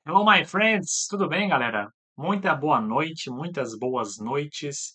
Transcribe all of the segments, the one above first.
Hello, my friends! Tudo bem, galera? Muita boa noite, muitas boas noites.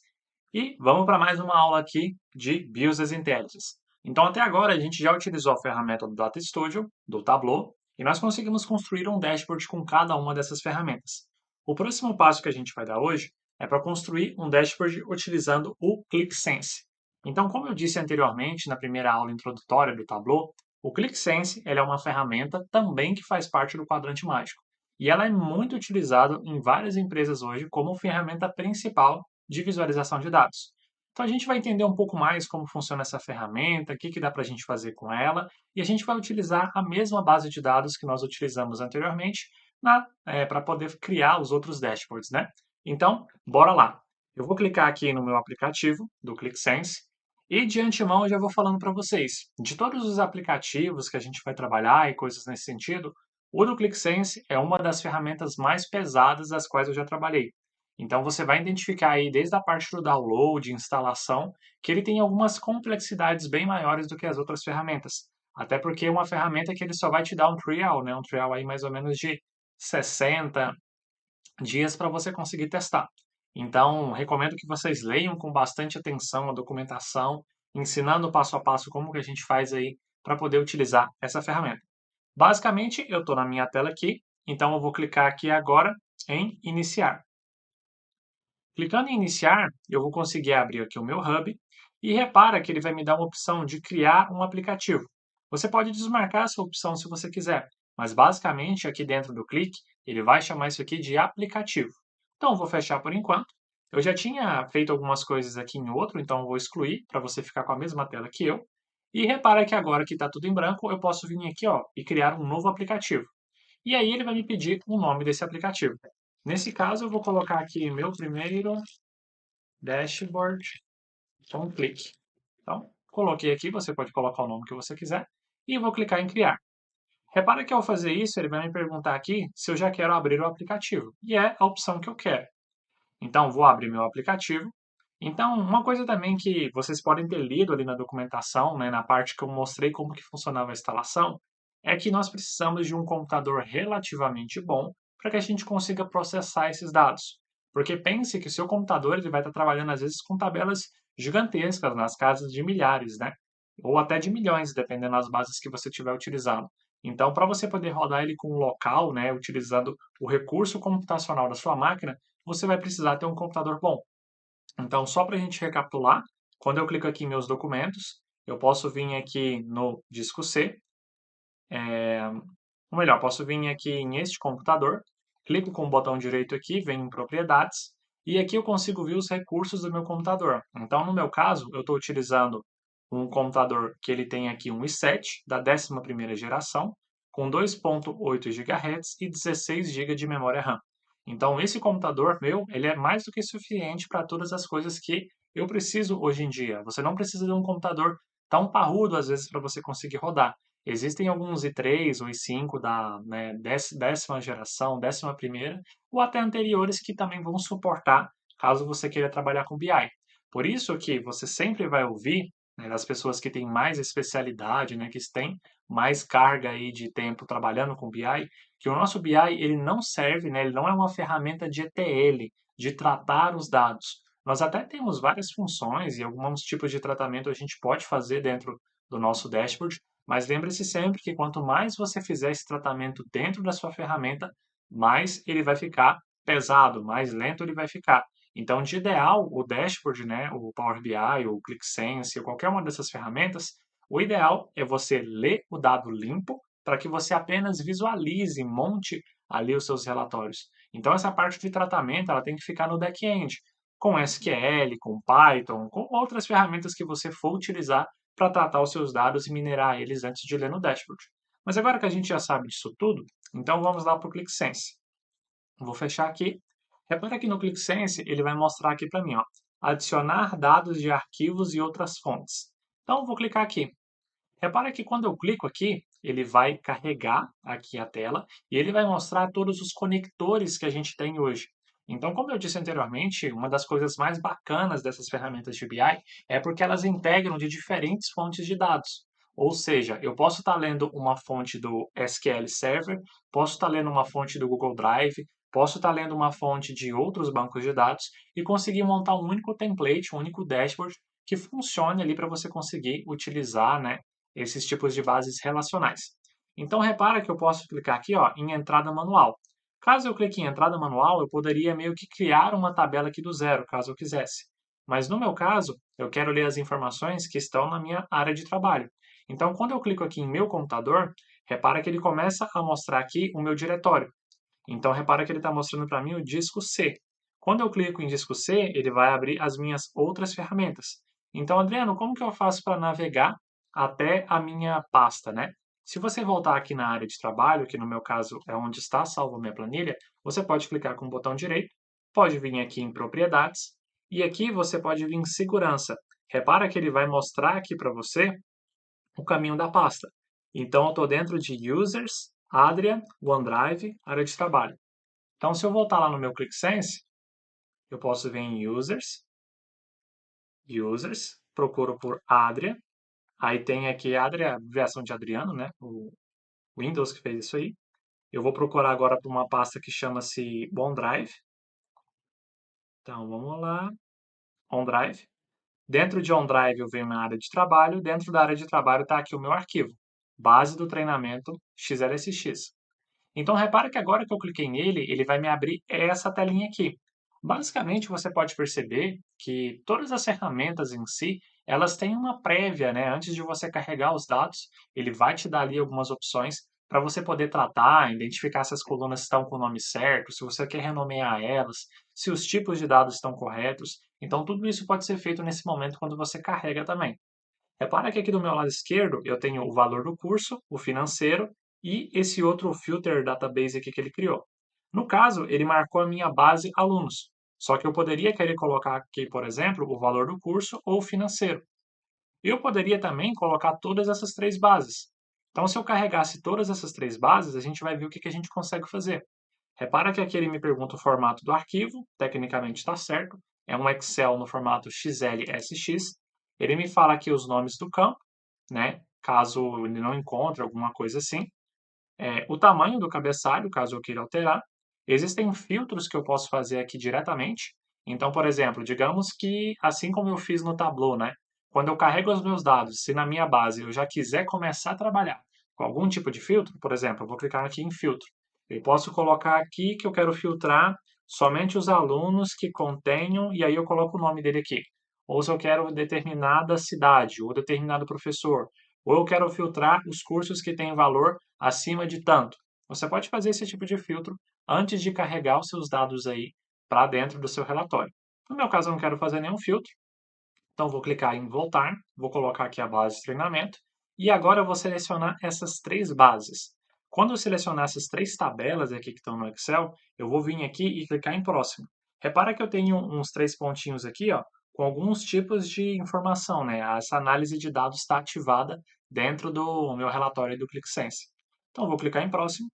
E vamos para mais uma aula aqui de Business Intelligence. Então, até agora, a gente já utilizou a ferramenta do Data Studio, do Tableau, e nós conseguimos construir um dashboard com cada uma dessas ferramentas. O próximo passo que a gente vai dar hoje é para construir um dashboard utilizando o ClickSense. Então, como eu disse anteriormente, na primeira aula introdutória do Tableau, o ClickSense ele é uma ferramenta também que faz parte do quadrante mágico. E ela é muito utilizada em várias empresas hoje como ferramenta principal de visualização de dados. Então a gente vai entender um pouco mais como funciona essa ferramenta, o que dá para a gente fazer com ela, e a gente vai utilizar a mesma base de dados que nós utilizamos anteriormente para poder criar os outros dashboards, né? Então, bora lá. Eu vou clicar aqui no meu aplicativo do ClickSense e de antemão eu já vou falando para vocês, de todos os aplicativos que a gente vai trabalhar e coisas nesse sentido, o do ClickSense é uma das ferramentas mais pesadas das quais eu já trabalhei. Então você vai identificar aí desde a parte do download, instalação, que ele tem algumas complexidades bem maiores do que as outras ferramentas. Até porque é uma ferramenta que ele só vai te dar um trial, né? Um trial aí mais ou menos de 60 dias para você conseguir testar. Então, recomendo que vocês leiam com bastante atenção a documentação, ensinando passo a passo como que a gente faz aí para poder utilizar essa ferramenta. Basicamente, eu estou na minha tela aqui, então eu vou clicar aqui agora em iniciar. Clicando em iniciar, eu vou conseguir abrir aqui o meu Hub e repara que ele vai me dar uma opção de criar um aplicativo. Você pode desmarcar essa opção se você quiser, mas basicamente aqui dentro do clique, ele vai chamar isso aqui de aplicativo. Então eu vou fechar por enquanto. Eu já tinha feito algumas coisas aqui em outro, então eu vou excluir para você ficar com a mesma tela que eu. E repara que agora que está tudo em branco, eu posso vir aqui ó, e criar um novo aplicativo. E aí ele vai me pedir o nome desse aplicativo. Nesse caso, eu vou colocar aqui meu primeiro dashboard com um clique. Então, coloquei aqui, você pode colocar o nome que você quiser e vou clicar em criar. Repara que ao fazer isso, ele vai me perguntar aqui se eu já quero abrir o aplicativo. E é a opção que eu quero. Então, vou abrir meu aplicativo. Então, uma coisa também que vocês podem ter lido ali na documentação, né, na parte que eu mostrei como que funcionava a instalação, é que nós precisamos de um computador relativamente bom para que a gente consiga processar esses dados. Porque pense que o seu computador ele vai estar trabalhando às vezes com tabelas gigantescas, nas casas de milhares, né? Ou até de milhões, dependendo das bases que você estiver utilizando. Então, para você poder rodar ele com um local, né, utilizando o recurso computacional da sua máquina, você vai precisar ter um computador bom. Então, só para a gente recapitular, quando eu clico aqui em meus documentos, eu posso vir aqui no disco C, ou melhor, posso vir aqui em este computador, clico com o botão direito aqui, venho em propriedades, e aqui eu consigo ver os recursos do meu computador. Então, no meu caso, eu estou utilizando um computador que ele tem aqui um i7 da 11ª geração, com 2.8 GHz e 16 GB de memória RAM. Então, esse computador meu, ele é mais do que suficiente para todas as coisas que eu preciso hoje em dia. Você não precisa de um computador tão parrudo, às vezes, para você conseguir rodar. Existem alguns i3 ou i5 da né, 10ª geração, 11ª, ou até anteriores que também vão suportar caso você queira trabalhar com BI. Por isso que você sempre vai ouvir né, das pessoas que têm mais especialidade, né, que têm mais carga aí de tempo trabalhando com BI, que o nosso BI ele não serve, né, ele não é uma ferramenta de ETL, de tratar os dados. Nós até temos várias funções e alguns tipos de tratamento a gente pode fazer dentro do nosso dashboard, mas lembre-se sempre que quanto mais você fizer esse tratamento dentro da sua ferramenta, mais ele vai ficar pesado, mais lento ele vai ficar. Então, de ideal, o dashboard, né, o Power BI, o ClickSense, ou qualquer uma dessas ferramentas, o ideal é você ler o dado limpo para que você apenas visualize, monte ali os seus relatórios. Então, essa parte de tratamento ela tem que ficar no back-end, com SQL, com Python, com outras ferramentas que você for utilizar para tratar os seus dados e minerar eles antes de ler no dashboard. Mas agora que a gente já sabe disso tudo, então vamos lá para o ClickSense. Vou fechar aqui. Repara que no ClickSense ele vai mostrar aqui para mim, ó, adicionar dados de arquivos e outras fontes. Então vou clicar aqui. Repara que quando eu clico aqui, ele vai carregar aqui a tela e ele vai mostrar todos os conectores que a gente tem hoje. Então, como eu disse anteriormente, uma das coisas mais bacanas dessas ferramentas de BI é porque elas integram de diferentes fontes de dados. Ou seja, eu posso estar lendo uma fonte do SQL Server, posso estar lendo uma fonte do Google Drive, posso estar lendo uma fonte de outros bancos de dados e conseguir montar um único template, um único dashboard que funcione ali para você conseguir utilizar, né, esses tipos de bases relacionais. Então, repara que eu posso clicar aqui, ó, em entrada manual. Caso eu clique em entrada manual, eu poderia meio que criar uma tabela aqui do zero, caso eu quisesse. Mas no meu caso, eu quero ler as informações que estão na minha área de trabalho. Então, quando eu clico aqui em meu computador, repara que ele começa a mostrar aqui o meu diretório. Então, repara que ele está mostrando para mim o disco C. Quando eu clico em disco C, ele vai abrir as minhas outras ferramentas. Então, Adriano, como que eu faço para navegar até a minha pasta, né? Se você voltar aqui na área de trabalho, que no meu caso é onde está salvo a minha planilha, você pode clicar com o botão direito, pode vir aqui em propriedades, e aqui você pode vir em segurança. Repara que ele vai mostrar aqui para você o caminho da pasta. Então, eu estou dentro de Users, Adria, OneDrive, área de trabalho. Então, se eu voltar lá no meu ClickSense, eu posso vir em Users, procuro por Adria, aí tem aqui Adria, abreviação de Adriano, né? O Windows que fez isso aí. Eu vou procurar agora por uma pasta que chama-se OneDrive. Então, vamos lá, OneDrive. Dentro de OneDrive eu venho na área de trabalho, dentro da área de trabalho está aqui o meu arquivo, base do treinamento XLSX. Então, repara que agora que eu cliquei nele, ele vai me abrir essa telinha aqui. Basicamente, você pode perceber que todas as ferramentas em si, elas têm uma prévia, né? Antes de você carregar os dados, ele vai te dar ali algumas opções para você poder tratar, identificar se as colunas estão com o nome certo, se você quer renomear elas, se os tipos de dados estão corretos. Então, tudo isso pode ser feito nesse momento quando você carrega também. Repara que aqui do meu lado esquerdo eu tenho o valor do curso, o financeiro e esse outro filter database aqui que ele criou. No caso, ele marcou a minha base alunos. Só que eu poderia querer colocar aqui, por exemplo, o valor do curso ou o financeiro. Eu poderia também colocar todas essas três bases. Então, se eu carregasse todas essas três bases, a gente vai ver o que a gente consegue fazer. Repara que aqui ele me pergunta o formato do arquivo, tecnicamente está certo, é um Excel no formato XLSX. Ele me fala aqui os nomes do campo, né? Caso ele não encontre alguma coisa assim. O tamanho do cabeçalho, caso eu queira alterar. Existem filtros que eu posso fazer aqui diretamente. Então, por exemplo, digamos que, assim como eu fiz no Tableau, né? Quando eu carrego os meus dados, se na minha base eu já quiser começar a trabalhar com algum tipo de filtro, por exemplo, eu vou clicar aqui em filtro. Eu posso colocar aqui que eu quero filtrar somente os alunos que contenham, e aí eu coloco o nome dele aqui. Ou se eu quero determinada cidade, ou determinado professor, ou eu quero filtrar os cursos que têm valor acima de tanto. Você pode fazer esse tipo de filtro antes de carregar os seus dados aí para dentro do seu relatório. No meu caso, eu não quero fazer nenhum filtro, então vou clicar em voltar, vou colocar aqui a base de treinamento e agora eu vou selecionar essas três bases. Quando eu selecionar essas três tabelas aqui que estão no Excel, eu vou vir aqui e clicar em próximo. Repara que eu tenho uns três pontinhos aqui, ó, com alguns tipos de informação, né? Essa análise de dados está ativada dentro do meu relatório do ClickSense. Então, eu vou clicar em próximo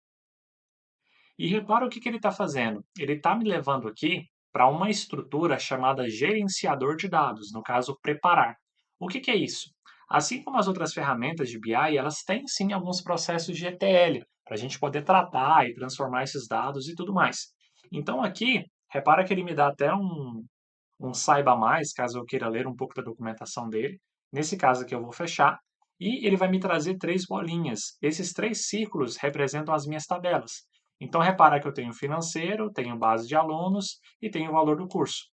e repara o que ele está fazendo. Ele está me levando aqui para uma estrutura chamada gerenciador de dados, no caso, preparar. O que é isso? Assim como as outras ferramentas de BI, elas têm sim alguns processos de ETL, para a gente poder tratar e transformar esses dados e tudo mais. Então aqui, repara que ele me dá até um saiba mais, caso eu queira ler um pouco da documentação dele. Nesse caso aqui eu vou fechar e ele vai me trazer três bolinhas. Esses três círculos representam as minhas tabelas. Então repara que eu tenho financeiro, tenho base de alunos e tenho o valor do curso.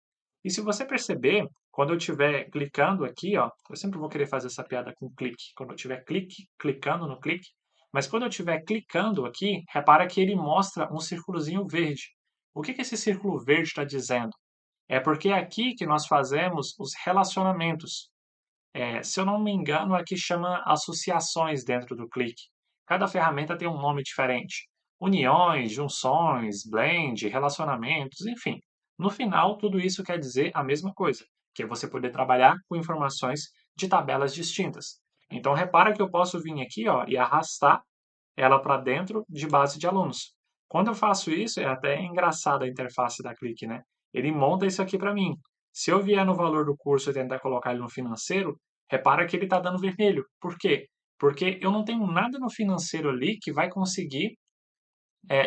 E se você perceber, quando eu estiver clicando aqui, ó, eu sempre vou querer fazer essa piada com clique, quando eu estiver clicando no clique, mas quando eu estiver clicando aqui, repara que ele mostra um círculozinho verde. O que esse círculo verde está dizendo? É porque é aqui que nós fazemos os relacionamentos. Se eu não me engano, aqui chama associações dentro do Click. Cada ferramenta tem um nome diferente. Uniões, junções, blend, relacionamentos, enfim. No final, tudo isso quer dizer a mesma coisa, que é você poder trabalhar com informações de tabelas distintas. Então, repara que eu posso vir aqui, ó, e arrastar ela para dentro de base de alunos. Quando eu faço isso, é até engraçado a interface da Click, né? Ele monta isso aqui para mim. Se eu vier no valor do curso e tentar colocar ele no financeiro, repara que ele está dando vermelho. Por quê? porque eu não tenho nada no financeiro ali que vai conseguir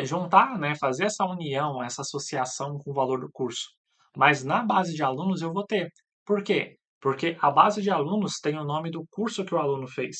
juntar, né, fazer essa união, essa associação com o valor do curso. Mas na base de alunos eu vou ter. Por quê? Porque a base de alunos tem o nome do curso que o aluno fez.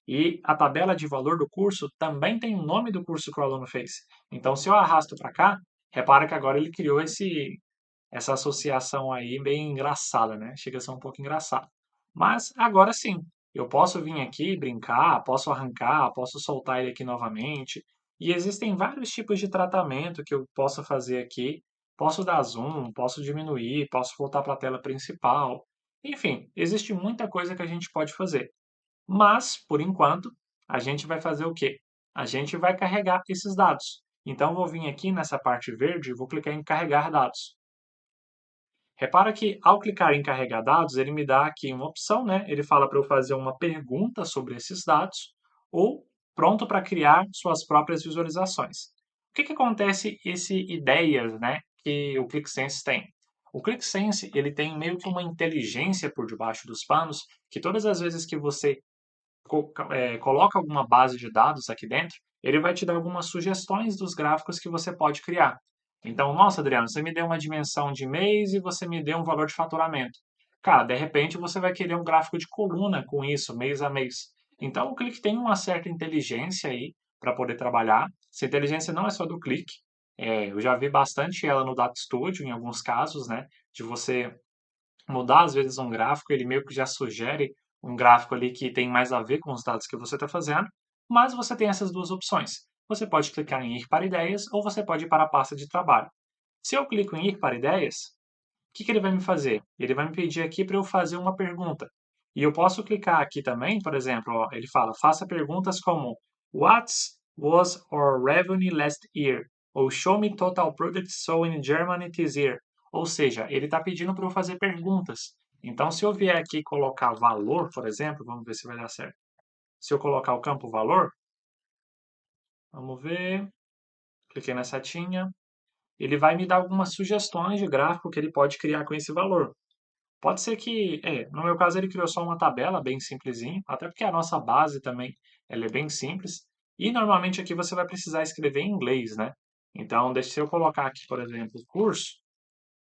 E a tabela de valor do curso também tem o nome do curso que o aluno fez. Então, se eu arrasto para cá, repara que agora ele criou essa associação aí bem engraçada, né? Chega a ser um pouco engraçado. Mas agora sim, eu posso vir aqui brincar, posso arrancar, posso soltar ele aqui novamente. E existem vários tipos de tratamento que eu posso fazer aqui. Posso dar zoom, posso diminuir, posso voltar para a tela principal. Enfim, existe muita coisa que a gente pode fazer. Mas, por enquanto, a gente vai fazer o quê? A gente vai carregar esses dados. Então, eu vou vir aqui nessa parte verde e vou clicar em carregar dados. Repara que ao clicar em carregar dados, ele me dá aqui uma opção, né? Ele fala para eu fazer uma pergunta sobre esses dados ou pronto para criar suas próprias visualizações. O que acontece esse ideias, né, que o ClickSense tem? O ClickSense, ele tem meio que uma inteligência por debaixo dos panos, que todas as vezes que você coloca alguma base de dados aqui dentro, ele vai te dar algumas sugestões dos gráficos que você pode criar. Então, nossa, Adriano, você me deu uma dimensão de mês e você me deu um valor de faturamento. Cara, de repente você vai querer um gráfico de coluna com isso, mês a mês. Então, o Click tem uma certa inteligência aí para poder trabalhar. Essa inteligência não é só do Click. Eu já vi bastante ela no Data Studio, em alguns casos, né? De você mudar às vezes um gráfico, ele meio que já sugere um gráfico ali que tem mais a ver com os dados que você está fazendo, mas você tem essas duas opções. Você pode clicar em ir para ideias ou você pode ir para a pasta de trabalho. Se eu clico em ir para ideias, o que ele vai me fazer? Ele vai me pedir aqui para eu fazer uma pergunta. E eu posso clicar aqui também, por exemplo, ó, ele fala, faça perguntas como What was our revenue last year? Ou Show me total products sold in Germany this year. Ou seja, ele está pedindo para eu fazer perguntas. Então, se eu vier aqui e colocar valor, por exemplo, vamos ver se vai dar certo. Se eu colocar o campo valor, vamos ver, cliquei na setinha, ele vai me dar algumas sugestões de gráfico que ele pode criar com esse valor. Pode ser que, no meu caso ele criou só uma tabela bem simplesinho, até porque a nossa base também ela é bem simples. E normalmente aqui você vai precisar escrever em inglês, né? Então, deixa eu colocar aqui, por exemplo, curso,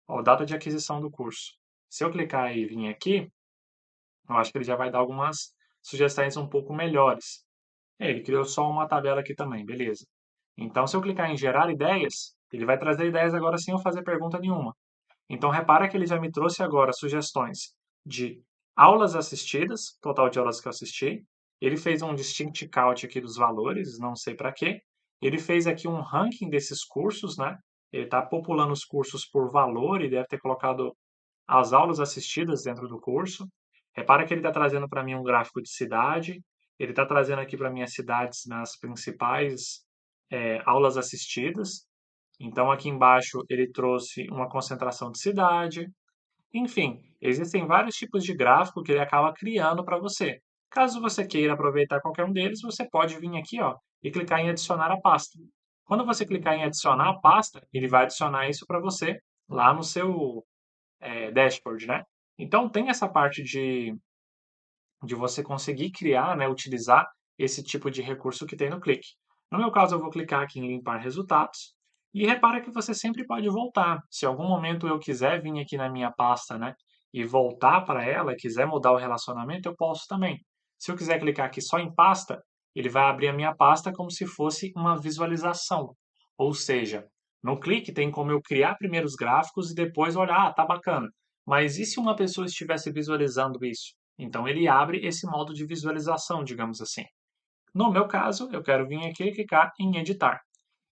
ó, data de aquisição do curso. Se eu clicar e vir aqui, eu acho que ele já vai dar algumas sugestões um pouco melhores. Ele criou só uma tabela aqui também, beleza. Então, se eu clicar em gerar ideias, ele vai trazer ideias agora sem eu fazer pergunta nenhuma. Então, repara que ele já me trouxe agora sugestões de aulas assistidas, total de aulas que eu assisti. Ele fez um distinct count aqui dos valores, não sei para quê. Ele fez aqui um ranking desses cursos, né? Ele está populando os cursos por valor e deve ter colocado as aulas assistidas dentro do curso. Repara que ele está trazendo para mim um gráfico de cidade. Ele está trazendo aqui para mim as cidades nas principais aulas assistidas. Então, aqui embaixo ele trouxe uma concentração de cidade. Enfim, existem vários tipos de gráfico que ele acaba criando para você. Caso você queira aproveitar qualquer um deles, você pode vir aqui, ó, e clicar em adicionar a pasta. Quando você clicar em adicionar a pasta, ele vai adicionar isso para você lá no seu dashboard, né? Então tem essa parte de você conseguir criar, né, utilizar esse tipo de recurso que tem no Click. No meu caso, eu vou clicar aqui em limpar resultados e repara que você sempre pode voltar. Se em algum momento eu quiser vir aqui na minha pasta, né, e voltar para ela, quiser mudar o relacionamento, eu posso também. Se eu quiser clicar aqui só em pasta, ele vai abrir a minha pasta como se fosse uma visualização. Ou seja, no Click tem como eu criar primeiro os gráficos e depois olhar, tá bacana. Mas e se uma pessoa estivesse visualizando isso? Então ele abre esse modo de visualização, digamos assim. No meu caso, eu quero vir aqui e clicar em editar.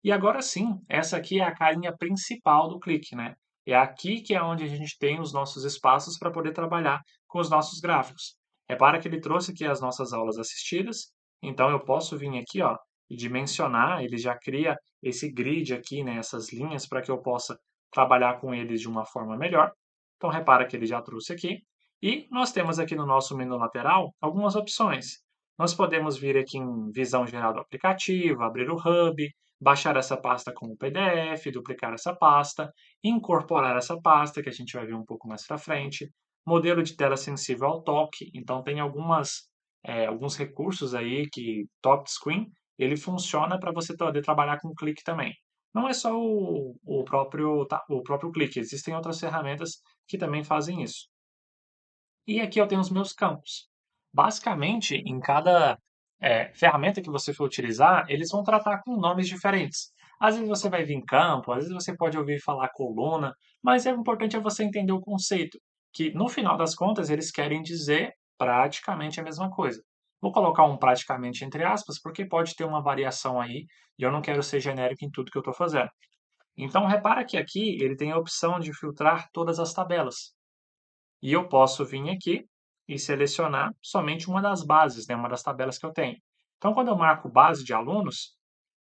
E agora sim, essa aqui é a carinha principal do Click, né? É aqui que é onde a gente tem os nossos espaços para poder trabalhar com os nossos gráficos. Repara que ele trouxe aqui as nossas aulas assistidas, então eu posso vir aqui, ó, e dimensionar, ele já cria esse grid aqui, né, essas linhas para que eu possa trabalhar com eles de uma forma melhor. Então repara que ele já trouxe aqui. E nós temos aqui no nosso menu lateral algumas opções. Nós podemos vir aqui em visão geral do aplicativo, abrir o Hub, baixar essa pasta como PDF, duplicar essa pasta, incorporar essa pasta, que a gente vai ver um pouco mais para frente, modelo de tela sensível ao toque, então tem algumas alguns recursos aí que Top Screen, ele funciona para você poder trabalhar com clique também. Não é só o próprio clique, existem outras ferramentas que também fazem isso. E aqui eu tenho os meus campos. Basicamente, em cada ferramenta que você for utilizar, eles vão tratar com nomes diferentes. Às vezes você vai vir em campo, às vezes você pode ouvir falar coluna, mas o importante é você entender o conceito, que no final das contas eles querem dizer praticamente a mesma coisa. Vou colocar um praticamente entre aspas, porque pode ter uma variação aí, e eu não quero ser genérico em tudo que eu estou fazendo. Então, repara que aqui ele tem a opção de filtrar todas as tabelas. E eu posso vir aqui e selecionar somente uma das bases, né, uma das tabelas que eu tenho. Então, quando eu marco base de alunos,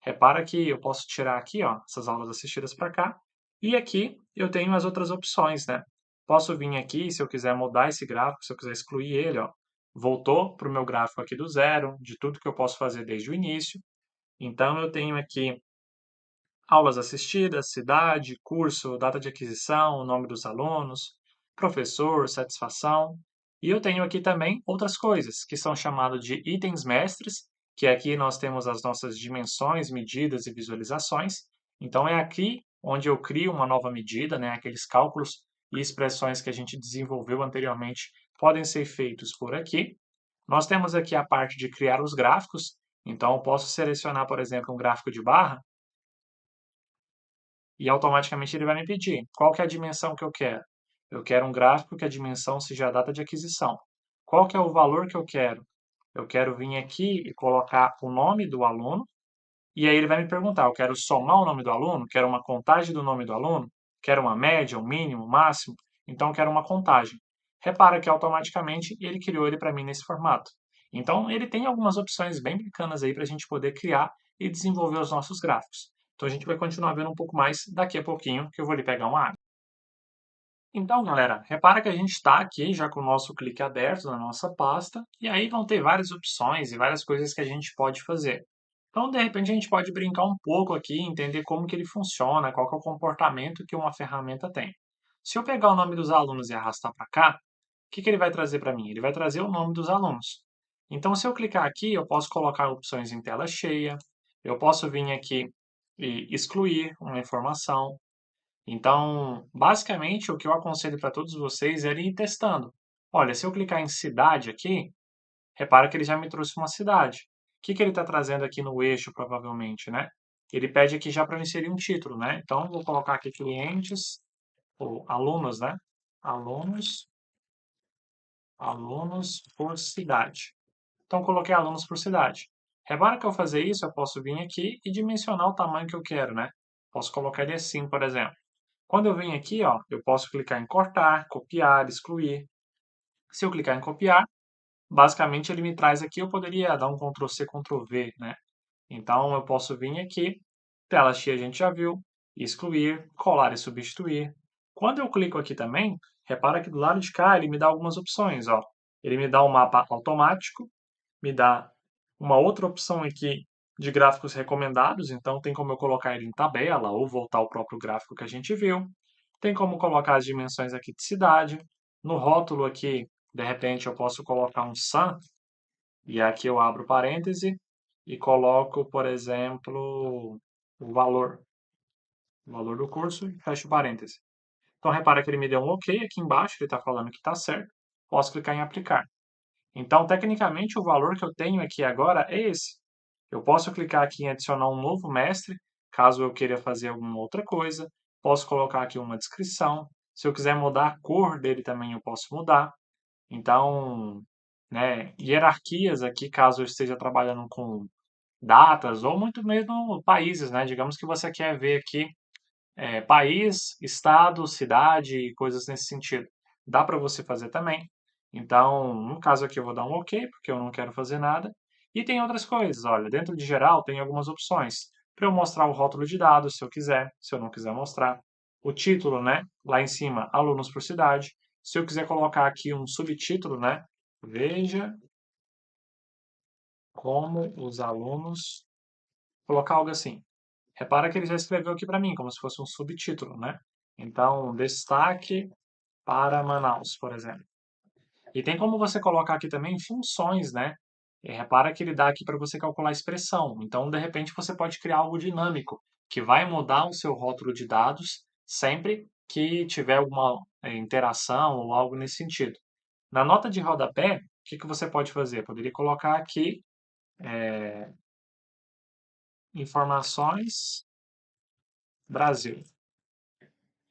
repara que eu posso tirar aqui, ó, essas aulas assistidas para cá, e aqui eu tenho as outras opções, né? Posso vir aqui, se eu quiser mudar esse gráfico, se eu quiser excluir ele, ó, voltou para o meu gráfico aqui do zero, de tudo que eu posso fazer desde o início. Então, eu tenho aqui aulas assistidas, cidade, curso, data de aquisição, nome dos alunos, professor, satisfação. E eu tenho aqui também outras coisas, que são chamados de itens mestres, que aqui nós temos as nossas dimensões, medidas e visualizações. Então é aqui onde eu crio uma nova medida, né? Aqueles cálculos e expressões que a gente desenvolveu anteriormente podem ser feitos por aqui. Nós temos aqui a parte de criar os gráficos, então eu posso selecionar, por exemplo, um gráfico de barra e automaticamente ele vai me pedir qual que é a dimensão que eu quero. Eu quero um gráfico que a dimensão seja a data de aquisição. Qual que é o valor que eu quero? Eu quero vir aqui e colocar o nome do aluno, e aí ele vai me perguntar, eu quero somar o nome do aluno? Quero uma contagem do nome do aluno? Quero uma média, um mínimo, um máximo? Então eu quero uma contagem. Repara que automaticamente ele criou ele para mim nesse formato. Então ele tem algumas opções bem bacanas aí para a gente poder criar e desenvolver os nossos gráficos. Então a gente vai continuar vendo um pouco mais daqui a pouquinho, que eu vou ali pegar uma água. Então, galera, repara que a gente está aqui já com o nosso clique aberto na nossa pasta, e aí vão ter várias opções e várias coisas que a gente pode fazer. Então, de repente, a gente pode brincar um pouco aqui, entender como que ele funciona, qual que é o comportamento que uma ferramenta tem. Se eu pegar o nome dos alunos e arrastar para cá, o que que ele vai trazer para mim? Ele vai trazer o nome dos alunos. Então, se eu clicar aqui, eu posso colocar opções em tela cheia, eu posso vir aqui e excluir uma informação. Então, basicamente, o que eu aconselho para todos vocês é ir testando. Olha, se eu clicar em cidade aqui, repara que ele já me trouxe uma cidade. O que que ele está trazendo aqui no eixo, provavelmente, né? Ele pede aqui já para eu inserir um título, né? Então, vou colocar aqui clientes, ou alunos, né? Alunos, alunos por cidade. Então, coloquei alunos por cidade. Repara que ao fazer isso, eu posso vir aqui e dimensionar o tamanho que eu quero, né? Posso colocar ele assim, por exemplo. Quando eu venho aqui, ó, eu posso clicar em cortar, copiar, excluir. Se eu clicar em copiar, basicamente ele me traz aqui, eu poderia dar um Ctrl C, Ctrl V, né? Então eu posso vir aqui, tela cheia a gente já viu, excluir, colar e substituir. Quando eu clico aqui também, repara que do lado de cá ele me dá algumas opções, ó. Ele me dá um mapa automático, me dá uma outra opção aqui de gráficos recomendados, então tem como eu colocar ele em tabela ou voltar ao próprio gráfico que a gente viu. Tem como colocar as dimensões aqui de cidade. No rótulo aqui, de repente, eu posso colocar um SAM, e aqui eu abro parêntese e coloco, por exemplo, o valor do curso e fecho parêntese. Então, repara que ele me deu um OK aqui embaixo, ele está falando que está certo. Posso clicar em aplicar. Então, tecnicamente, o valor que eu tenho aqui agora é esse. Eu posso clicar aqui em adicionar um novo mestre, caso eu queira fazer alguma outra coisa. Posso colocar aqui uma descrição. Se eu quiser mudar a cor dele também, eu posso mudar. Então, né, hierarquias aqui, caso eu esteja trabalhando com datas ou muito mesmo países, né? Digamos que você quer ver aqui país, estado, cidade e coisas nesse sentido. Dá para você fazer também. Então, no caso aqui eu vou dar um OK, porque eu não quero fazer nada. E tem outras coisas, olha, dentro de geral tem algumas opções. Para eu mostrar o rótulo de dados, se eu quiser, se eu não quiser mostrar. O título, né? Lá em cima, alunos por cidade. Se eu quiser colocar aqui um subtítulo, né? Veja como os alunos. Colocar algo assim. Repara que ele já escreveu aqui para mim, como se fosse um subtítulo, né? Então, destaque para Manaus, por exemplo. E tem como você colocar aqui também funções, né? E repara que ele dá aqui para você calcular a expressão. Então, de repente, você pode criar algo dinâmico, que vai mudar o seu rótulo de dados sempre que tiver alguma interação ou algo nesse sentido. Na nota de rodapé, o que que você pode fazer? Poderia colocar aqui informações Brasil.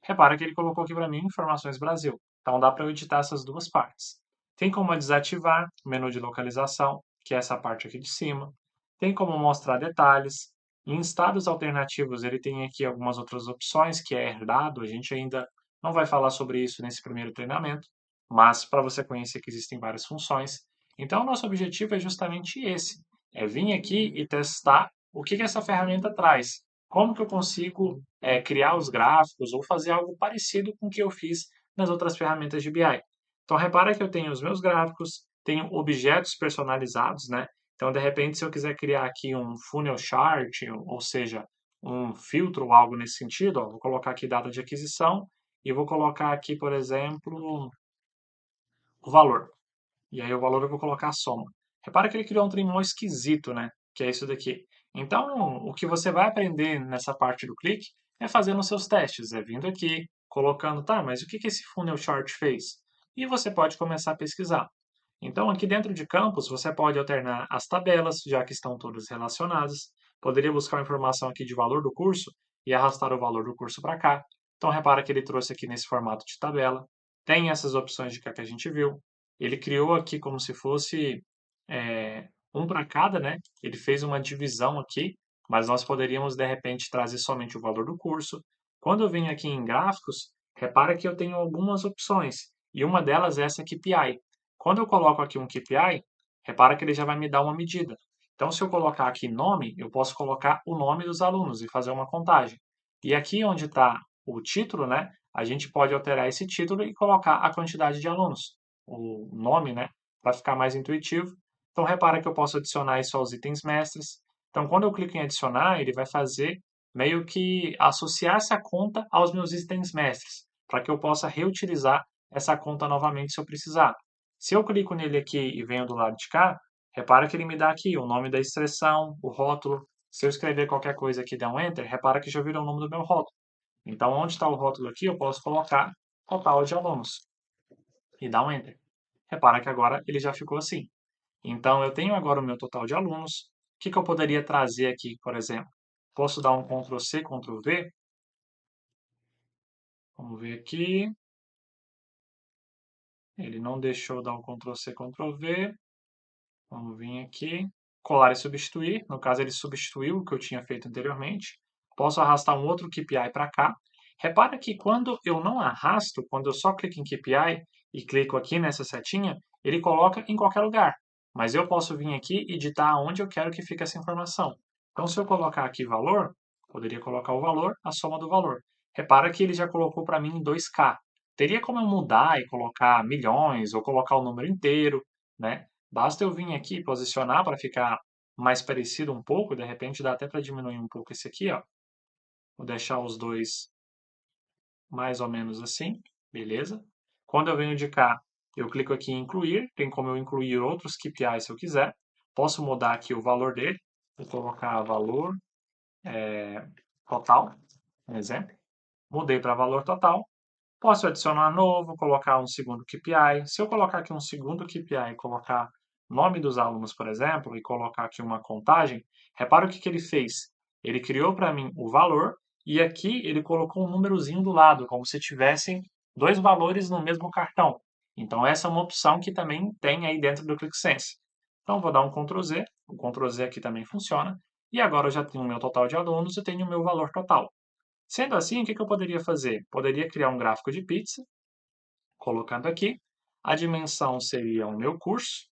Repara que ele colocou aqui para mim informações Brasil. Então dá para eu editar essas duas partes. Tem como desativar o menu de localização, que é essa parte aqui de cima. Tem como mostrar detalhes. Em estados alternativos ele tem aqui algumas outras opções, que é herdado. A gente ainda não vai falar sobre isso nesse primeiro treinamento, mas para você conhecer que existem várias funções. Então, o nosso objetivo é justamente esse, é vir aqui e testar o que que essa ferramenta traz. Como que eu consigo criar os gráficos ou fazer algo parecido com o que eu fiz nas outras ferramentas de BI. Então, repara que eu tenho os meus gráficos, tenho objetos personalizados, né? Então, de repente, se eu quiser criar aqui um funnel chart, ou seja, um filtro ou algo nesse sentido, ó, vou colocar aqui data de aquisição e vou colocar aqui, por exemplo, o valor. E aí o valor eu vou colocar a soma. Repara que ele criou um trem mó esquisito, né? Que é isso daqui. Então, o que você vai aprender nessa parte do clique é fazendo os seus testes, é vindo aqui, colocando, tá, mas o que que esse funnel chart fez? E você pode começar a pesquisar. Então, aqui dentro de campos, você pode alternar as tabelas, já que estão todas relacionadas. Poderia buscar uma informação aqui de valor do curso e arrastar o valor do curso para cá. Então, repara que ele trouxe aqui nesse formato de tabela. Tem essas opções de que a gente viu. Ele criou aqui como se fosse um para cada, né? Ele fez uma divisão aqui, mas nós poderíamos, de repente, trazer somente o valor do curso. Quando eu venho aqui em gráficos, repara que eu tenho algumas opções, e uma delas é essa KPI. Quando eu coloco aqui um KPI, repara que ele já vai me dar uma medida. Então, se eu colocar aqui nome, eu posso colocar o nome dos alunos e fazer uma contagem. E aqui onde está o título, né, a gente pode alterar esse título e colocar a quantidade de alunos, o nome, né, para ficar mais intuitivo. Então, repara que eu posso adicionar isso aos itens mestres. Então, quando eu clico em adicionar, ele vai fazer meio que associar essa conta aos meus itens mestres, para que eu possa reutilizar essa conta novamente se eu precisar. Se eu clico nele aqui e venho do lado de cá, repara que ele me dá aqui o nome da expressão, o rótulo. Se eu escrever qualquer coisa aqui e der um Enter, repara que já virou o nome do meu rótulo. Então, onde está o rótulo aqui, eu posso colocar total de alunos e dar um Enter. Repara que agora ele já ficou assim. Então, eu tenho agora o meu total de alunos. O que que eu poderia trazer aqui, por exemplo? Posso dar um Ctrl C, Ctrl V. Vamos ver aqui. Ele não deixou dar um Ctrl C, Ctrl V. Vamos vir aqui. Colar e substituir. No caso, ele substituiu o que eu tinha feito anteriormente. Posso arrastar um outro KPI para cá. Repara que quando eu não arrasto, quando eu só clico em KPI e clico aqui nessa setinha, ele coloca em qualquer lugar. Mas eu posso vir aqui e editar onde eu quero que fique essa informação. Então, se eu colocar aqui valor, poderia colocar o valor, a soma do valor. Repara que ele já colocou para mim em 2K. Teria como eu mudar e colocar milhões ou colocar o número inteiro, né? Basta eu vir aqui e posicionar para ficar mais parecido um pouco, de repente dá até para diminuir um pouco esse aqui, ó. Vou deixar os dois mais ou menos assim, beleza? Quando eu venho de cá, eu clico aqui em incluir, tem como eu incluir outros KPIs se eu quiser. Posso mudar aqui o valor dele, vou colocar valor total, um exemplo. Mudei para valor total. Posso adicionar novo, colocar um segundo KPI. Se eu colocar aqui um segundo KPI e colocar nome dos alunos, por exemplo, e colocar aqui uma contagem, repara o que que ele fez. Ele criou para mim o valor e aqui ele colocou um númerozinho do lado, como se tivessem dois valores no mesmo cartão. Então essa é uma opção que também tem aí dentro do ClickSense. Então vou dar um Ctrl Z, o Ctrl Z aqui também funciona, e agora eu já tenho o meu total de alunos e tenho o meu valor total. Sendo assim, o que que eu poderia fazer? Poderia criar um gráfico de pizza, colocando aqui. A dimensão seria o meu curso.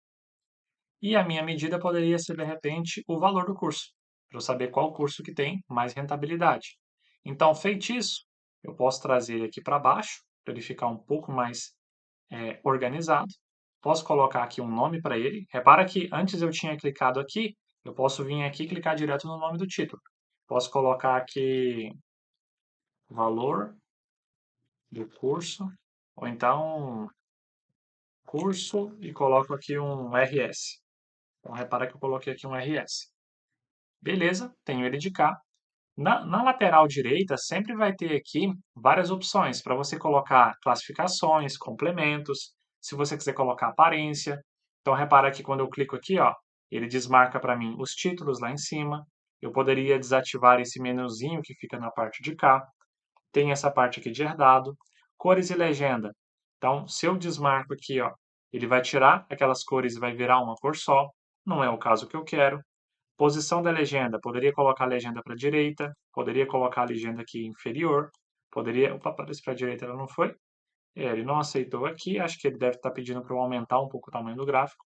E a minha medida poderia ser, de repente, o valor do curso, para eu saber qual curso que tem mais rentabilidade. Então, feito isso, eu posso trazer ele aqui para baixo, para ele ficar um pouco mais organizado. Posso colocar aqui um nome para ele. Repara que antes eu tinha clicado aqui, eu posso vir aqui e clicar direto no nome do título. Posso colocar aqui valor do curso, ou então curso e coloco aqui um RS. Então, repara que eu coloquei aqui um RS. Beleza, tenho ele de cá. Na lateral direita, sempre vai ter aqui várias opções para você colocar classificações, complementos, se você quiser colocar aparência. Então, repara que quando eu clico aqui, ó, ele desmarca para mim os títulos lá em cima. Eu poderia desativar esse menuzinho que fica na parte de cá. Tem essa parte aqui de herdado. Cores e legenda. Então, se eu desmarco aqui, ó, ele vai tirar aquelas cores e vai virar uma cor só. Não é o caso que eu quero. Posição da legenda, poderia colocar a legenda para a direita, poderia colocar a legenda aqui inferior, poderia... Opa, parece para a direita ela não foi. Ele não aceitou aqui, acho que ele deve estar pedindo para eu aumentar um pouco o tamanho do gráfico.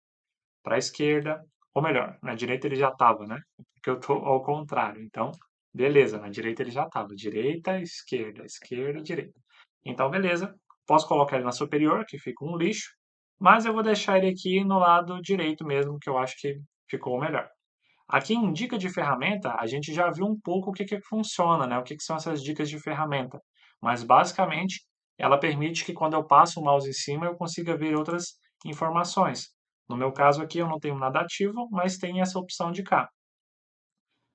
Para a esquerda, ou melhor, na direita ele já estava, né? Porque eu estou ao contrário. Então, beleza, na direita ele já estava. Direita, esquerda, esquerda, direita. Então, beleza. Posso colocar ele na superior, que fica um lixo, mas eu vou deixar ele aqui no lado direito mesmo, que eu acho que ficou melhor. Aqui em dica de ferramenta, a gente já viu um pouco o que que funciona, né? O que que são essas dicas de ferramenta. Mas basicamente, ela permite que quando eu passo o mouse em cima, eu consiga ver outras informações. No meu caso aqui, eu não tenho nada ativo, mas tem essa opção de cá.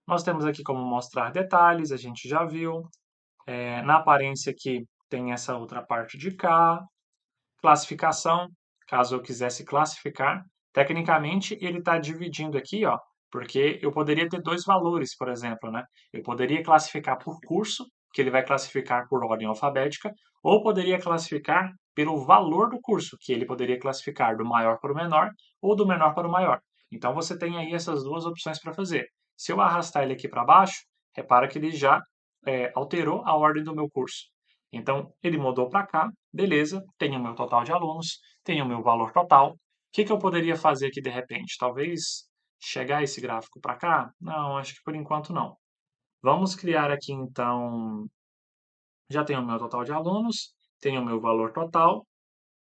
Nós temos aqui como mostrar detalhes, a gente já viu. Na aparência aqui, tem essa outra parte de cá. Classificação, caso eu quisesse classificar. Tecnicamente, ele está dividindo aqui, ó, porque eu poderia ter dois valores, por exemplo, né? Eu poderia classificar por curso, que ele vai classificar por ordem alfabética, ou poderia classificar pelo valor do curso, que ele poderia classificar do maior para o menor ou do menor para o maior. Então você tem aí essas duas opções para fazer. Se eu arrastar ele aqui para baixo, repara que ele já alterou a ordem do meu curso. Então, ele mudou para cá, beleza, tenho o meu total de alunos, tenho o meu valor total. O que que eu poderia fazer aqui de repente? Talvez chegar esse gráfico para cá? Não, acho que por enquanto não. Vamos criar aqui então, já tenho o meu total de alunos, tenho o meu valor total.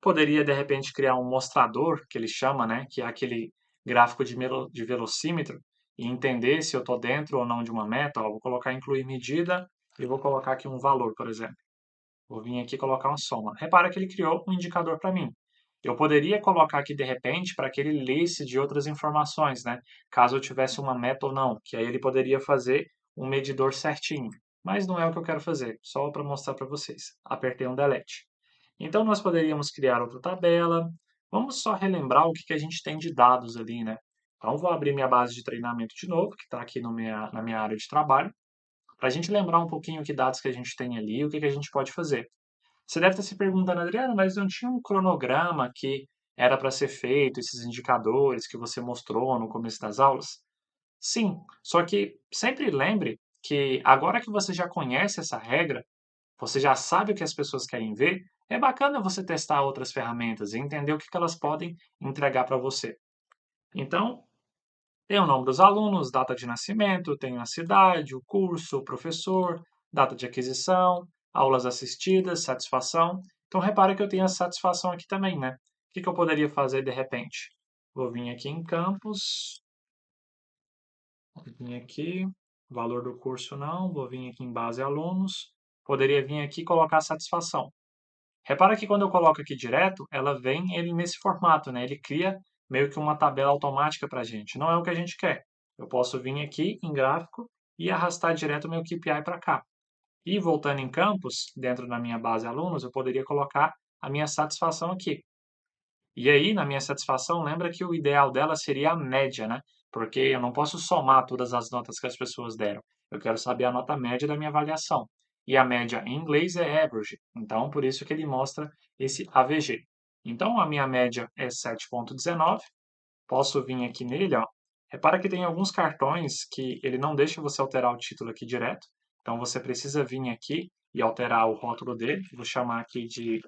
Poderia de repente criar um mostrador, que ele chama, né, que é aquele gráfico de velocímetro, e entender se eu estou dentro ou não de uma meta. Ó, vou colocar incluir medida e vou colocar aqui um valor, por exemplo. Vou vir aqui e colocar uma soma. Repara que ele criou um indicador para mim. Eu poderia colocar aqui de repente para que ele lesse de outras informações, né? Caso eu tivesse uma meta ou não, que aí ele poderia fazer um medidor certinho. Mas não é o que eu quero fazer, só para mostrar para vocês. Apertei um delete. Então nós poderíamos criar outra tabela. Vamos só relembrar o que que a gente tem de dados ali, né? Então vou abrir minha base de treinamento de novo, que está aqui no na minha área de trabalho, para a gente lembrar um pouquinho que dados que a gente tem ali e o que que a gente pode fazer. Você deve estar se perguntando, Adriano, mas não tinha um cronograma que era para ser feito, esses indicadores que você mostrou no começo das aulas? Sim, só que sempre lembre que agora que você já conhece essa regra, você já sabe o que as pessoas querem ver, é bacana você testar outras ferramentas e entender o que elas podem entregar para você. Então, tem o nome dos alunos, data de nascimento, tem a cidade, o curso, o professor, data de aquisição, aulas assistidas, satisfação. Então, repara que eu tenho a satisfação aqui também, né? O que que eu poderia fazer de repente? Vou vir aqui em campos, vou vir aqui, valor do curso não, vou vir aqui em base alunos, poderia vir aqui e colocar satisfação. Repara que quando eu coloco aqui direto, ela vem ele nesse formato, né? Ele cria meio que uma tabela automática para a gente. Não é o que a gente quer. Eu posso vir aqui em gráfico e arrastar direto o meu KPI para cá. E voltando em campos, dentro da minha base alunos, eu poderia colocar a minha satisfação aqui. E aí, na minha satisfação, lembra que o ideal dela seria a média, né? Porque eu não posso somar todas as notas que as pessoas deram. Eu quero saber a nota média da minha avaliação. E a média em inglês é average. Então, por isso que ele mostra esse AVG. Então, a minha média é 7,19. Posso vir aqui nele, ó. Repara que tem alguns cartões que ele não deixa você alterar o título aqui direto. Então, você precisa vir aqui e alterar o rótulo dele. Vou chamar aqui de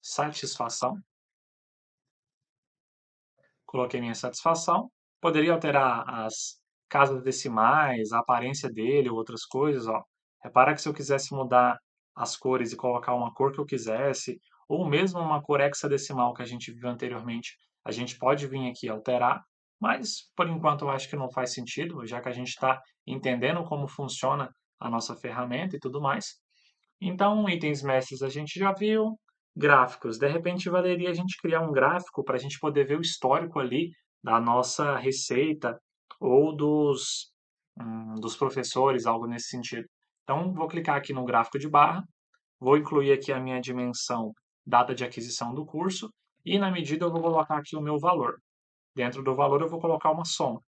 satisfação. Coloquei minha satisfação. Poderia alterar as casas decimais, a aparência dele ou outras coisas, ó. Repara que se eu quisesse mudar as cores e colocar uma cor que eu quisesse, ou mesmo uma cor hexadecimal que a gente viu anteriormente, a gente pode vir aqui e alterar, mas por enquanto eu acho que não faz sentido, já que a gente está entendendo como funciona a nossa ferramenta e tudo mais. Então, itens mestres a gente já viu. Gráficos. De repente, valeria a gente criar um gráfico para a gente poder ver o histórico ali da nossa receita ou dos professores, algo nesse sentido. Então, vou clicar aqui no gráfico de barra, vou incluir aqui a minha dimensão, data de aquisição do curso, e na medida eu vou colocar aqui o meu valor. Dentro do valor eu vou colocar uma soma.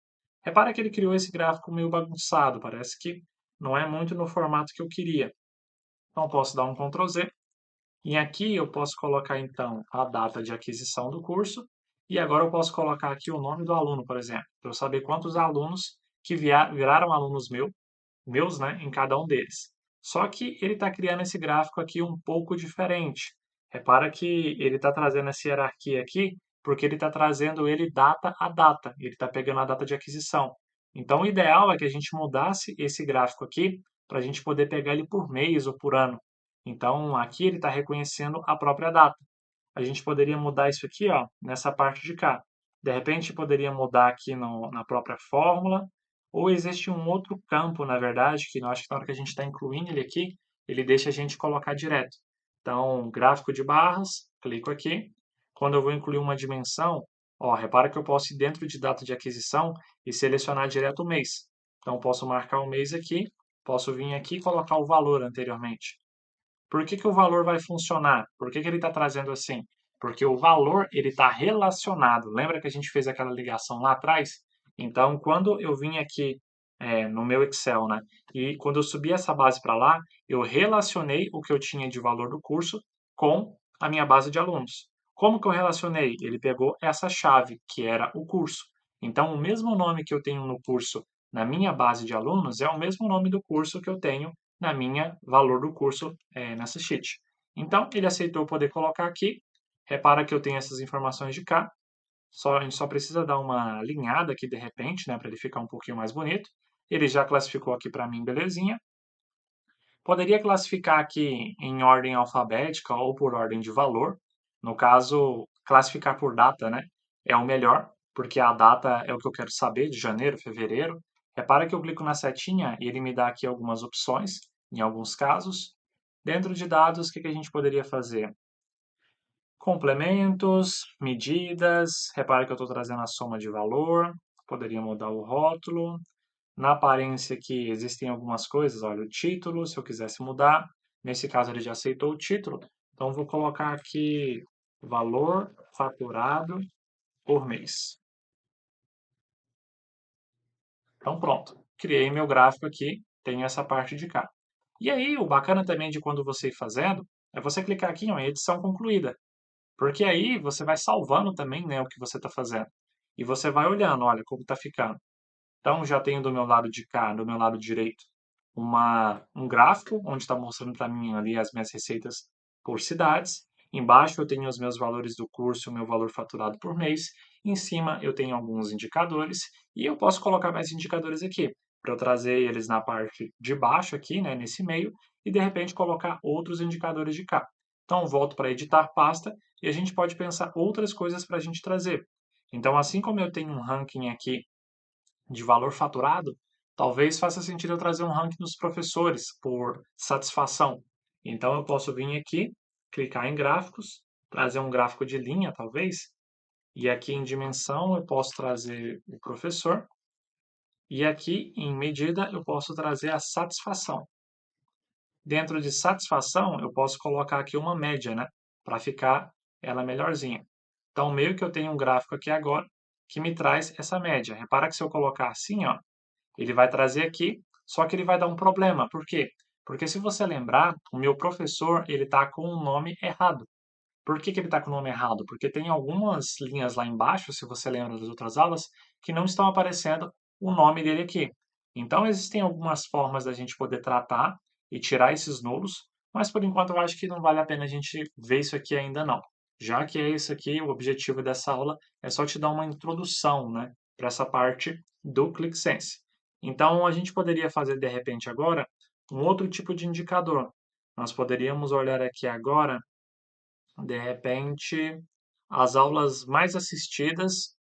Repara que ele criou esse gráfico meio bagunçado, parece que não é muito no formato que eu queria. Então, posso dar um Ctrl Z, e aqui eu posso colocar então a data de aquisição do curso, e agora eu posso colocar aqui o nome do aluno, por exemplo, para eu saber quantos alunos que viraram alunos meus, né, em cada um deles. Só que ele está criando esse gráfico aqui um pouco diferente. Repara que ele está trazendo essa hierarquia aqui, porque ele está trazendo ele data a data. Ele está pegando a data de aquisição. Então, o ideal é que a gente mudasse esse gráfico aqui para a gente poder pegar ele por mês ou por ano. Então, aqui ele está reconhecendo a própria data. A gente poderia mudar isso aqui, ó, nessa parte de cá. De repente, poderia mudar aqui na própria fórmula, ou existe um outro campo, na verdade, que eu acho que na hora que a gente está incluindo ele aqui, ele deixa a gente colocar direto. Então, gráfico de barras, clico aqui. Quando eu vou incluir uma dimensão, ó, repara que eu posso ir dentro de data de aquisição e selecionar direto o mês. Então, posso marcar o mês aqui, posso vir aqui e colocar o valor anteriormente. Por que que o valor vai funcionar? Por que que ele está trazendo assim? Porque o valor ele está relacionado. Lembra que a gente fez aquela ligação lá atrás? Então, quando eu vim aqui no meu Excel, né? E quando eu subi essa base para lá, eu relacionei o que eu tinha de valor do curso com a minha base de alunos. Como que eu relacionei? Ele pegou essa chave, que era o curso. Então, o mesmo nome que eu tenho no curso na minha base de alunos é o mesmo nome do curso que eu tenho na minha valor do curso nessa sheet. Então, ele aceitou poder colocar aqui. Repara que eu tenho essas informações de cá. A gente só precisa dar uma alinhada aqui de repente, né, para ele ficar um pouquinho mais bonito. Ele já classificou aqui para mim, belezinha. Poderia classificar aqui em ordem alfabética ou por ordem de valor. No caso, classificar por data, né? É o melhor, porque a data é o que eu quero saber, de janeiro, fevereiro. Repara que eu clico na setinha e ele me dá aqui algumas opções, em alguns casos. Dentro de dados, o que a gente poderia fazer? Complementos, medidas. Repara que eu estou trazendo a soma de valor. Poderia mudar o rótulo. Na aparência aqui existem algumas coisas, olha, o título, se eu quisesse mudar, nesse caso ele já aceitou o título, então vou colocar aqui valor faturado por mês. Então pronto, criei meu gráfico aqui, tenho essa parte de cá. E aí, o bacana também de quando você ir fazendo, é você clicar aqui em edição concluída, porque aí você vai salvando também, né, o que você está fazendo. E você vai olhando, olha, como está ficando. Então, já tenho do meu lado de cá, do meu lado direito, um gráfico onde está mostrando para mim ali as minhas receitas por cidades. Embaixo eu tenho os meus valores do curso, o meu valor faturado por mês. Em cima eu tenho alguns indicadores e eu posso colocar mais indicadores aqui para eu trazer eles na parte de baixo aqui, né, nesse meio, e de repente colocar outros indicadores de cá. Então volto para editar pasta e a gente pode pensar outras coisas para a gente trazer. Então, assim como eu tenho um ranking aqui de valor faturado, talvez faça sentido eu trazer um ranking dos professores por satisfação. Então eu posso vir aqui, clicar em gráficos, trazer um gráfico de linha, talvez, e aqui em dimensão eu posso trazer o professor, e aqui em medida eu posso trazer a satisfação. Dentro de satisfação eu posso colocar aqui uma média, né, para ficar ela melhorzinha. Então meio que eu tenho um gráfico aqui agora que me traz essa média. Repara que se eu colocar assim, ó, ele vai trazer aqui, só que ele vai dar um problema. Por quê? Porque se você lembrar, o meu professor ele está com o nome errado. Por que que ele está com o nome errado? Porque tem algumas linhas lá embaixo, se você lembra das outras aulas, que não estão aparecendo o nome dele aqui. Então, existem algumas formas da gente poder tratar e tirar esses nulos, mas por enquanto eu acho que não vale a pena a gente ver isso aqui ainda não. Já que é isso aqui, o objetivo dessa aula é só te dar uma introdução, né, para essa parte do ClickSense. Então, a gente poderia fazer de repente agora um outro tipo de indicador. Nós poderíamos olhar aqui agora de repente, as aulas mais assistidas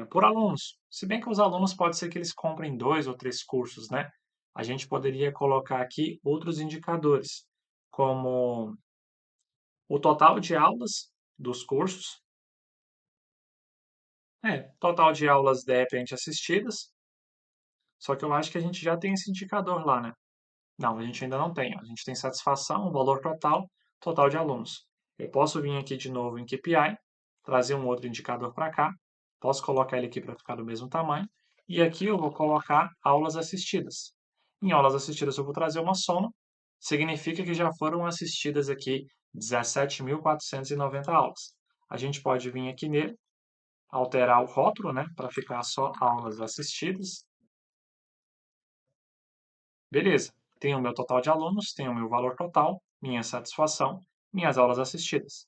por alunos. Se bem que os alunos pode ser que eles comprem 2 ou 3 cursos, né? A gente poderia colocar aqui outros indicadores, como o total de aulas dos cursos. Total de aulas de repente assistidas, só que eu acho que a gente já tem esse indicador lá, né? Não, a gente ainda não tem. A gente tem satisfação, valor total, total de alunos. Eu posso vir aqui de novo em KPI, trazer um outro indicador para cá, posso colocar ele aqui para ficar do mesmo tamanho, e aqui eu vou colocar aulas assistidas. Em aulas assistidas eu vou trazer uma soma, significa que já foram assistidas aqui 17.490 aulas. A gente pode vir aqui nele, alterar o rótulo, né, para ficar só aulas assistidas. Beleza, tenho o meu total de alunos, tenho o meu valor total, minha satisfação, minhas aulas assistidas.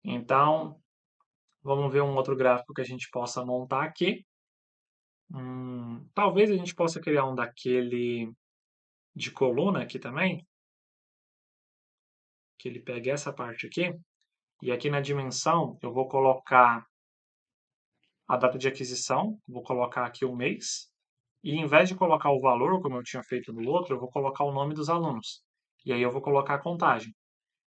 Então, vamos ver um outro gráfico que a gente possa montar aqui. Talvez a gente possa criar um daquele de coluna aqui também, que ele pegue essa parte aqui, e aqui na dimensão eu vou colocar a data de aquisição, vou colocar aqui o mês, e em vez de colocar o valor, como eu tinha feito no outro, eu vou colocar o nome dos alunos. E aí eu vou colocar a contagem.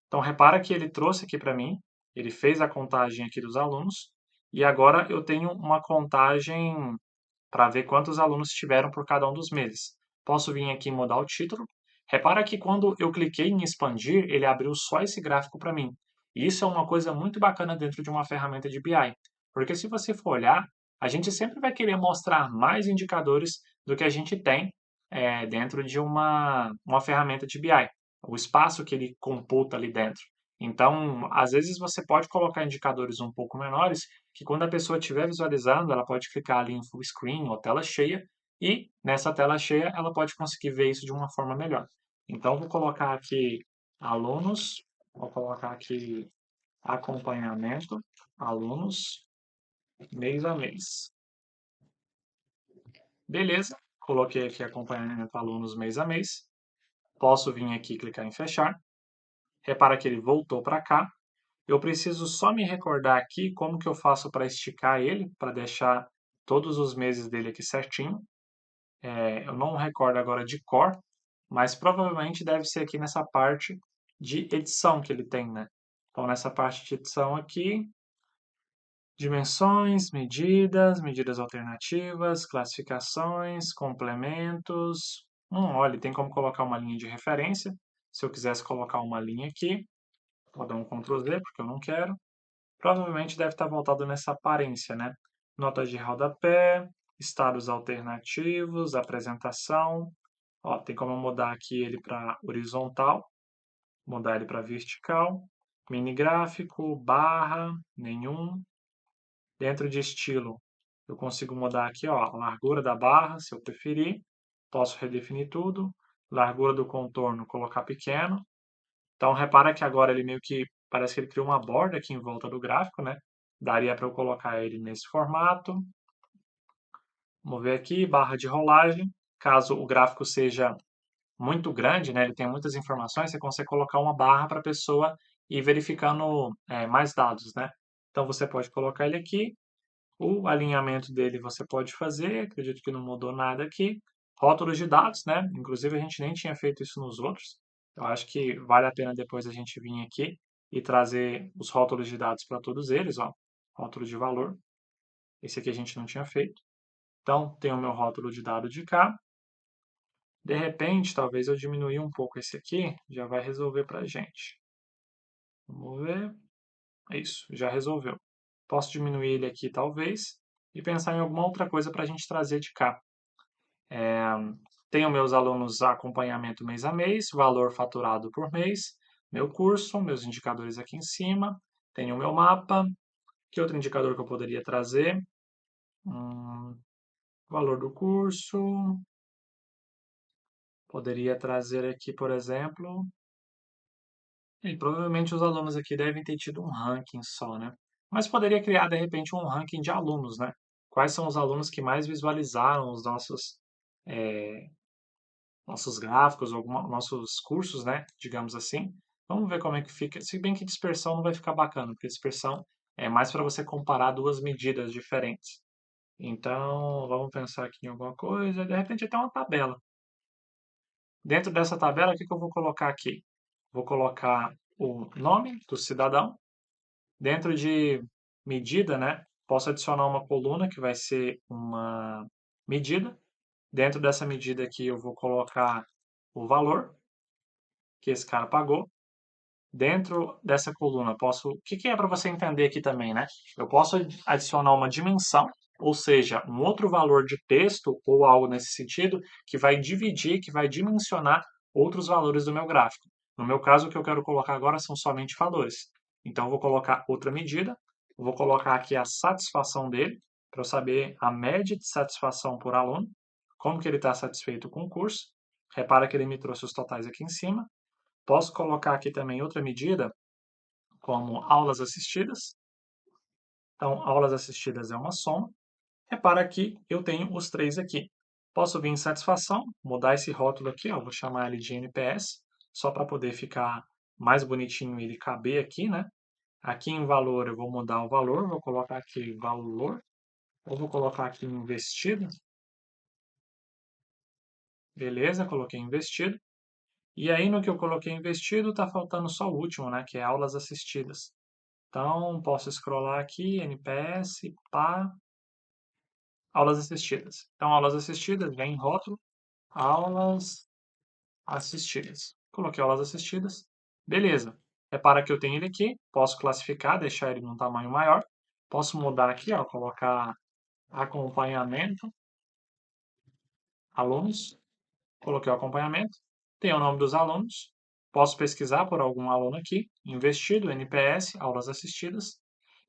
Então, repara que ele trouxe aqui para mim, ele fez a contagem aqui dos alunos, e agora eu tenho uma contagem para ver quantos alunos tiveram por cada um dos meses. Posso vir aqui e mudar o título. Repara que quando eu cliquei em expandir, ele abriu só esse gráfico para mim. E isso é uma coisa muito bacana dentro de uma ferramenta de BI, porque se você for olhar, a gente sempre vai querer mostrar mais indicadores do que a gente tem dentro de uma ferramenta de BI, o espaço que ele computa ali dentro. Então, às vezes você pode colocar indicadores um pouco menores, que quando a pessoa estiver visualizando, ela pode clicar ali em full screen ou tela cheia, e nessa tela cheia ela pode conseguir ver isso de uma forma melhor. Então, vou colocar aqui alunos, vou colocar aqui acompanhamento, alunos, mês a mês. Beleza, coloquei aqui acompanhamento alunos mês a mês. Posso vir aqui e clicar em fechar. Repara que ele voltou para cá. Eu preciso só me recordar aqui como que eu faço para esticar ele, para deixar todos os meses dele aqui certinho. Eu não recordo agora de cor, mas provavelmente deve ser aqui nessa parte de edição que ele tem, né? Então, nessa parte de edição aqui, dimensões, medidas alternativas, classificações, complementos. Olha, tem como colocar uma linha de referência. Se eu quisesse colocar uma linha aqui, vou dar um Ctrl Z, porque eu não quero. Provavelmente deve estar voltado nessa aparência, né? Notas de rodapé, estados alternativos, apresentação. Ó, tem como eu mudar aqui ele para horizontal, mudar ele para vertical, mini gráfico, barra, nenhum. Dentro de estilo, eu consigo mudar aqui, ó, a largura da barra, se eu preferir. Posso redefinir tudo. Largura do contorno, colocar pequeno. Então, repara que agora ele meio que parece que ele criou uma borda aqui em volta do gráfico, né? Daria para eu colocar ele nesse formato. Vamos ver aqui, barra de rolagem. Caso o gráfico seja muito grande, né? Ele tem muitas informações, você consegue colocar uma barra para a pessoa ir verificando mais dados, né? Então, você pode colocar ele aqui. O alinhamento dele você pode fazer, acredito que não mudou nada aqui. Rótulos de dados, né? Inclusive a gente nem tinha feito isso nos outros. Eu acho que vale a pena depois a gente vir aqui e trazer os rótulos de dados para todos eles, ó. Rótulo de valor. Esse aqui a gente não tinha feito. Então, tem o meu rótulo de dado de cá. De repente, talvez eu diminuir um pouco esse aqui, já vai resolver para a gente. Vamos ver. Isso, já resolveu. Posso diminuir ele aqui, talvez, e pensar em alguma outra coisa para a gente trazer de cá. Tenho meus alunos acompanhamento mês a mês, valor faturado por mês, meu curso, meus indicadores aqui em cima, tenho o meu mapa. Que outro indicador que eu poderia trazer? Valor do curso. Poderia trazer aqui, por exemplo, e provavelmente os alunos aqui devem ter tido um ranking só, né? Mas poderia criar, de repente, um ranking de alunos, né? Quais são os alunos que mais visualizaram os nossos gráficos, nossos cursos, né? Digamos assim. Vamos ver como é que fica. Se bem que dispersão não vai ficar bacana, porque dispersão é mais para você comparar duas medidas diferentes. Então, vamos pensar aqui em alguma coisa, de repente até uma tabela. Dentro dessa tabela, o que que eu vou colocar aqui? Vou colocar o nome do cidadão, dentro de medida, né? Posso adicionar uma coluna que vai ser uma medida. Dentro dessa medida aqui eu vou colocar o valor que esse cara pagou. Dentro dessa coluna, o que que é para você entender aqui também, né? Eu posso adicionar uma dimensão, ou seja, um outro valor de texto ou algo nesse sentido que vai dividir, que vai dimensionar outros valores do meu gráfico. No meu caso, o que eu quero colocar agora são somente valores. Então, eu vou colocar outra medida, vou colocar aqui a satisfação dele, para eu saber a média de satisfação por aluno, como que ele está satisfeito com o curso. Repara que ele me trouxe os totais aqui em cima. Posso colocar aqui também outra medida, como aulas assistidas. Então, aulas assistidas é uma soma. Repara que eu tenho os três aqui. Posso vir em satisfação, mudar esse rótulo aqui, ó, vou chamar ele de NPS, só para poder ficar mais bonitinho e ele caber aqui, né? Aqui em valor eu vou mudar o valor, vou colocar aqui valor, ou vou colocar aqui investido. Beleza, coloquei investido. E aí no que eu coloquei investido, está faltando só o último, né? Que é aulas assistidas. Então, posso scrollar aqui, NPS, pá, aulas assistidas. Então, aulas assistidas, vem em rótulo, aulas assistidas. Coloquei aulas assistidas, beleza. Repara que eu tenho ele aqui, posso classificar, deixar ele num tamanho maior. Posso mudar aqui, ó, colocar acompanhamento, alunos. Coloquei o acompanhamento, tem o nome dos alunos. Posso pesquisar por algum aluno aqui, investido, NPS, aulas assistidas.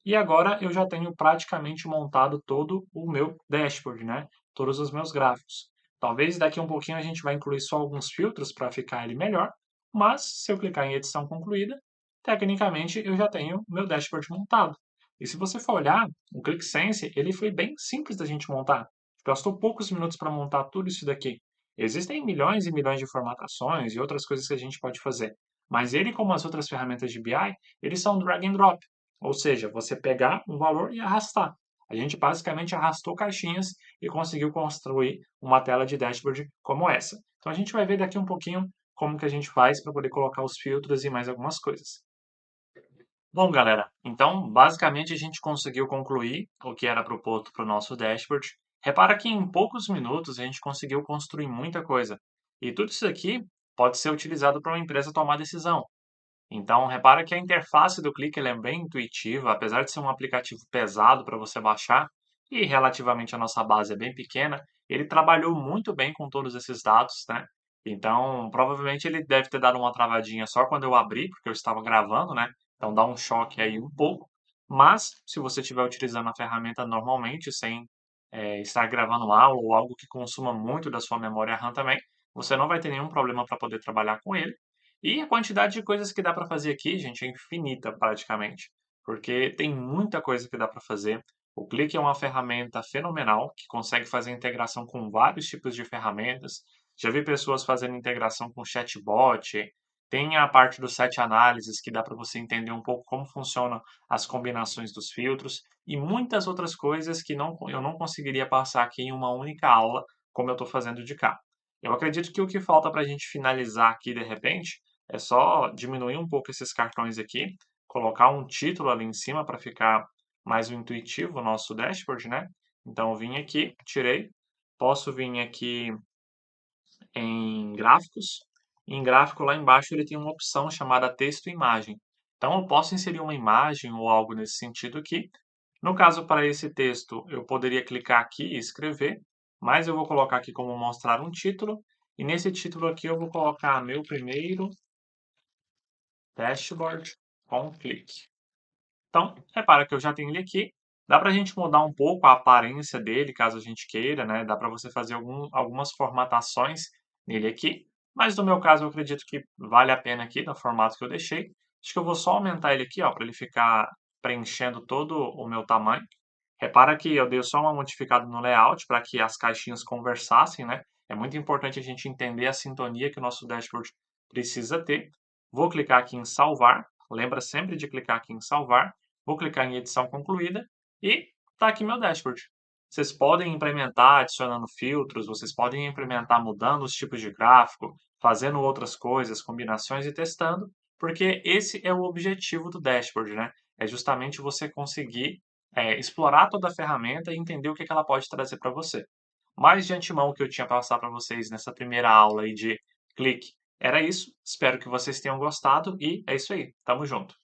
E agora eu já tenho praticamente montado todo o meu dashboard, né? Todos os meus gráficos. Talvez daqui a um pouquinho a gente vai incluir só alguns filtros para ficar ele melhor, mas se eu clicar em edição concluída, tecnicamente eu já tenho o meu dashboard montado. E se você for olhar, o ClickSense, ele foi bem simples da gente montar. Gastou poucos minutos para montar tudo isso daqui. Existem milhões e milhões de formatações e outras coisas que a gente pode fazer. Mas ele, como as outras ferramentas de BI, eles são drag and drop. Ou seja, você pegar um valor e arrastar. A gente basicamente arrastou caixinhas e conseguiu construir uma tela de dashboard como essa. Então a gente vai ver daqui um pouquinho como que a gente faz para poder colocar os filtros e mais algumas coisas. Bom, galera, então basicamente a gente conseguiu concluir o que era proposto para o nosso dashboard. Repara que em poucos minutos a gente conseguiu construir muita coisa. E tudo isso aqui pode ser utilizado para uma empresa tomar decisão. Então, repara que a interface do Click ela é bem intuitiva, apesar de ser um aplicativo pesado para você baixar, e relativamente a nossa base é bem pequena, ele trabalhou muito bem com todos esses dados, né? Então, provavelmente ele deve ter dado uma travadinha só quando eu abri, porque eu estava gravando, né? Então dá um choque aí um pouco. Mas, se você estiver utilizando a ferramenta normalmente, sem estar gravando aula ou algo que consuma muito da sua memória RAM também, você não vai ter nenhum problema para poder trabalhar com ele. E a quantidade de coisas que dá para fazer aqui, gente, é infinita praticamente, porque tem muita coisa que dá para fazer. O Click é uma ferramenta fenomenal que consegue fazer integração com vários tipos de ferramentas. Já vi pessoas fazendo integração com chatbot. Tem a parte do set análises que dá para você entender um pouco como funcionam as combinações dos filtros e muitas outras coisas que eu não conseguiria passar aqui em uma única aula, como eu estou fazendo de cá. Eu acredito que o que falta para a gente finalizar aqui de repente é só diminuir um pouco esses cartões aqui, colocar um título ali em cima para ficar mais intuitivo o nosso dashboard, né? Então, eu vim aqui, tirei. Posso vir aqui em gráficos. Em gráfico, lá embaixo, ele tem uma opção chamada texto e imagem. Então, eu posso inserir uma imagem ou algo nesse sentido aqui. No caso, para esse texto, eu poderia clicar aqui e escrever, mas eu vou colocar aqui como mostrar um título. E nesse título aqui, eu vou colocar meu primeiro dashboard com clique. Então, repara que eu já tenho ele aqui. Dá para a gente mudar um pouco a aparência dele, caso a gente queira, né? Dá para você fazer algumas formatações nele aqui. Mas no meu caso, eu acredito que vale a pena aqui, no formato que eu deixei. Acho que eu vou só aumentar ele aqui, ó, para ele ficar preenchendo todo o meu tamanho. Repara que eu dei só uma modificada no layout para que as caixinhas conversassem, né? É muito importante a gente entender a sintonia que o nosso dashboard precisa ter. Vou clicar aqui em salvar. Lembra sempre de clicar aqui em salvar. Vou clicar em edição concluída e está aqui meu dashboard. Vocês podem implementar adicionando filtros, vocês podem implementar mudando os tipos de gráfico, fazendo outras coisas, combinações e testando, porque esse é o objetivo do dashboard, né? É justamente você conseguir explorar toda a ferramenta e entender o que ela pode trazer para você. Mas de antemão o que eu tinha para passar para vocês nessa primeira aula aí de clique era isso. Espero que vocês tenham gostado e é isso aí. Tamo junto.